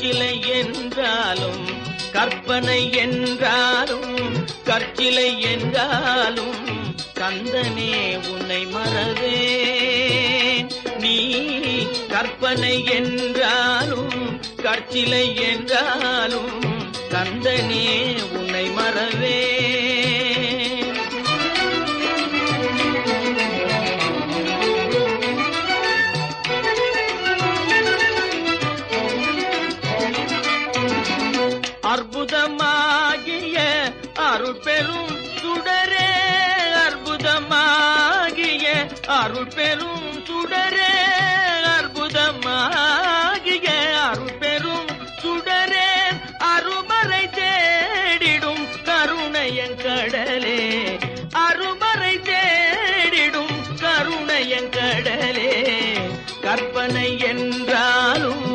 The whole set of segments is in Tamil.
கற்சிலை என்றாலும் கற்பனை என்றாலும் கற்சிலை என்றாலும் கந்தனே உன்னை மறவேன். நீ கற்பனை என்றாலும் கற்சிலை என்றாலும் கந்தனே உன்னை மறவேன். அற்புதமாகிய அருள் பெரும் சுடரே, அற்புதமாகிய அருள் பெரும் சுடரே, அற்புதமாகிய அருள் பெரும் சுடரே, அருமறை தேடிடும் கருணையன் கடலே, அருமறை தேடிடும் கருணையன் கடலே. கற்பனை என்றாலும்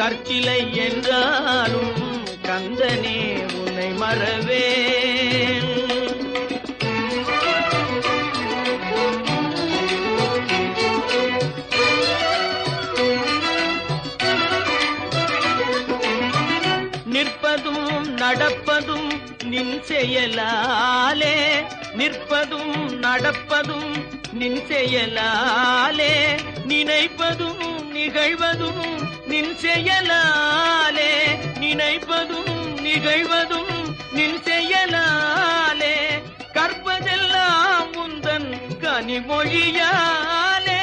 கற்சிலை என்றாலும் கந்தனே உன்னை மறவேன். நிற்பதும் நடப்பதும் நின் செயலாலே, நிற்பதும் நடப்பதும் நின் செயலாலே, நினைப்பதும் நிகழ்வதும் நின் செயலாலே, நினைப்பதும் நிகழ்வதும் நின் செயலாலே, கற்பதெல்லாம் உந்தன் கனிமொழியாலே,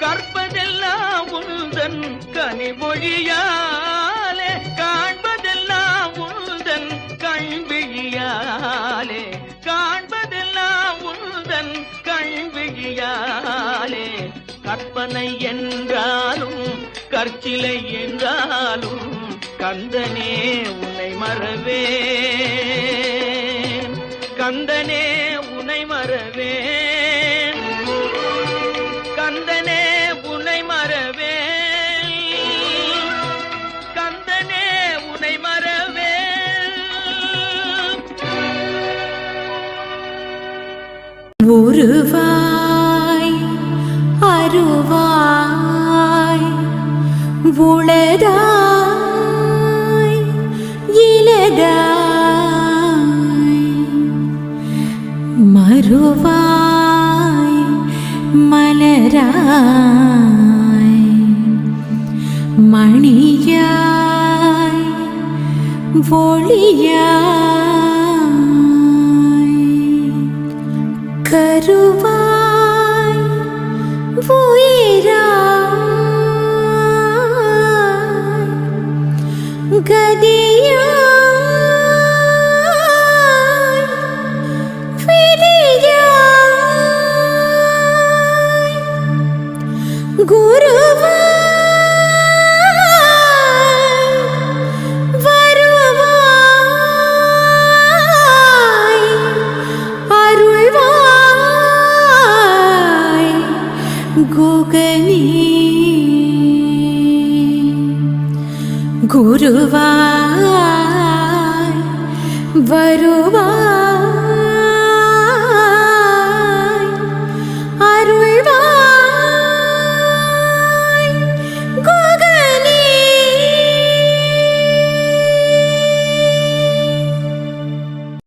கற்பதெல்லாம் உந்தன் கனிமொழியாலே, காண்பதெல்லாம் உந்தன் கண்விழியாலே, காண்பதெல்லாம் உந்தன் கண்விழியாலே. கற்பனை என்றாலும் கற்சிலை என்றாலும் கந்தனே உன்னை மறவேன். கந்தனே உன்னை மறவேன். கந்தனே உன்னை மறவேன். கந்தனே உன்னை மறவேன். உருவாய் அருவாய் உளதாய் இலதாய் மறுவாய் மலராய் மணியாய் ஒளியாய் கருவாய் உயிராய் கதியாய் விதியாய் குருவாய் வருவாய் அருள்வாய் குகனே குருவாய்